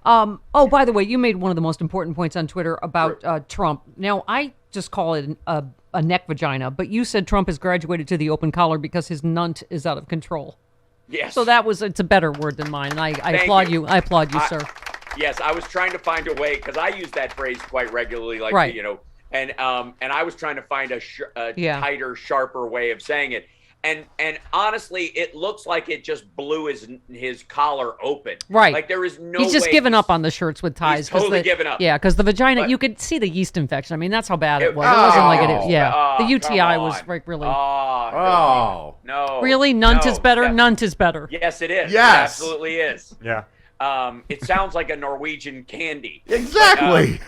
By the way, you made one of the most important points on Twitter about Trump. Now, I just call it a neck vagina, but you said Trump has graduated to the open collar because his nunt is out of control. Yes. So it's a better word than mine, and I applaud you. I applaud you, sir. Yes, I was trying to find a way, because I use that phrase quite regularly, like, right. And I was trying to find a tighter, sharper way of saying it. And honestly, it looks like it just blew his collar open. Right. Like there is no way. He's just given up on the shirts with ties. He's totally given up. Yeah, because the vagina, you could see the yeast infection. I mean, that's how bad it was. It wasn't like it. Yeah. The UTI was like really. No. Really? Nunt is better? Yeah. Nunt is better. Yes, it is. Yes. It absolutely is. Yeah. It sounds like a Norwegian candy. Exactly.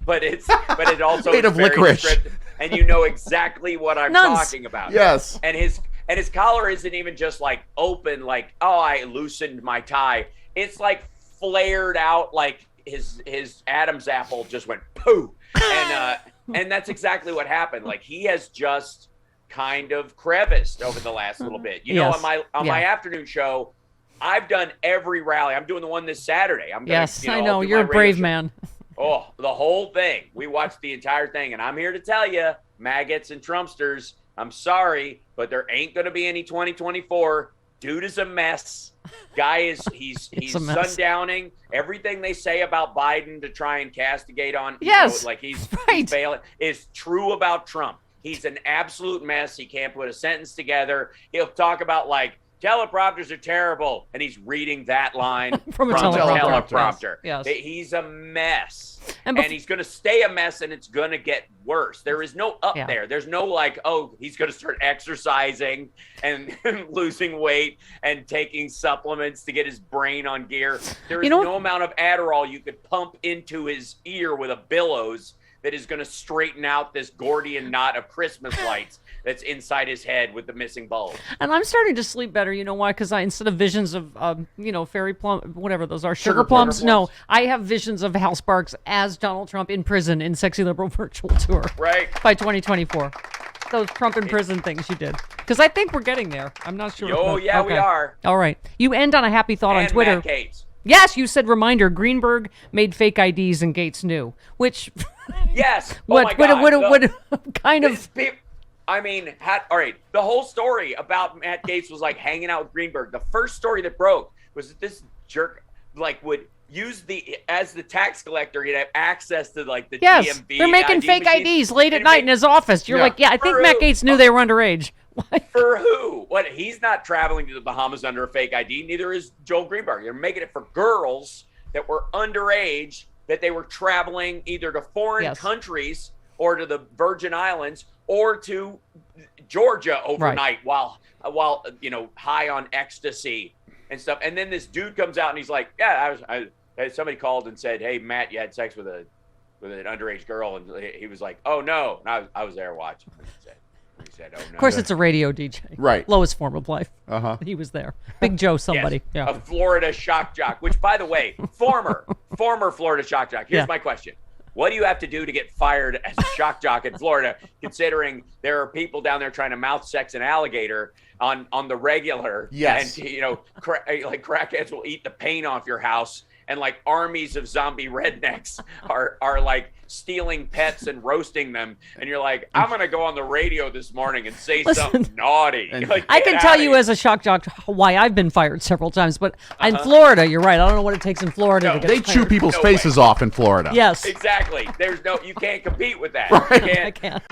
But it also made is of very licorice. descriptive, and you know exactly what I'm talking about. Yes. And his collar isn't even just like open, like, oh, I loosened my tie. It's like flared out, like his Adam's apple just went poo. And that's exactly what happened. Like he has just kind of creviced over the last little bit. You know, on my afternoon show, I've done every rally. I'm doing the one this Saturday. I know. You're a brave man. Oh, the whole thing. We watched the entire thing, and I'm here to tell you, maggots and Trumpsters, I'm sorry, but there ain't going to be any 2024. Dude is a mess. Guy he's sundowning everything they say about Biden to try and castigate on. Yes, like he's failing is true about Trump. He's an absolute mess. He can't put a sentence together. He'll talk about like teleprompters are terrible, and he's reading that line from a teleprompter. Yes. He's a mess, and he's going to stay a mess, and it's going to get worse. There is no up there. There's no like, oh, he's going to start exercising and losing weight and taking supplements to get his brain on gear. There is no amount of Adderall you could pump into his ear with a billows that is going to straighten out this Gordian knot of Christmas lights that's inside his head with the missing bulb. And I'm starting to sleep better. You know why? Because instead of visions of, fairy plum, whatever those are, sugar plums. No, I have visions of Hal Sparks as Donald Trump in prison in Sexy Liberal Virtual Tour. Right. By 2024. Those Trump in prison things you did. Because I think we're getting there. I'm not sure. We are. All right. You end on a happy thought on Twitter. Matt Gaetz. Yes, you said reminder. Greenberg made fake IDs and Gaetz knew. Which. Yes. What kind of. I mean, all right. The whole story about Matt Gaetz was like hanging out with Greenberg. The first story that broke was that this jerk would use as the tax collector, he'd have access to like the DMV. They're making fake IDs late at night in his office. You're like, I think Matt Gaetz knew they were underage. For who? What? He's not traveling to the Bahamas under a fake ID. Neither is Joel Greenberg. They're making it for girls that were underage, that they were traveling either to foreign countries or to the Virgin Islands or to Georgia overnight while high on ecstasy and stuff. And then this dude comes out and he's like, somebody called and said, hey, Matt, you had sex with an underage girl. And he was like, oh, no. And I was there watching. He said, oh, no. Of course, it's a radio DJ. Right. Lowest form of life. Uh-huh. He was there. Big Joe somebody. Yes, a Florida shock jock, which, by the way, former Florida shock jock. Here's my question. What do you have to do to get fired as a shock jock in Florida, considering there are people down there trying to mouth sex an alligator on the regular? Yes. And, like crackheads will eat the paint off your house, and like armies of zombie rednecks are like stealing pets and roasting them. And you're like, I'm going to go on the radio this morning and say something naughty. Like, I can tell you as a shock jock why I've been fired several times, but in Florida, you're right. I don't know what it takes in Florida to get They fired. chew people's faces off in Florida. Yes. Exactly. You can't compete with that. Right. You can't. I can't.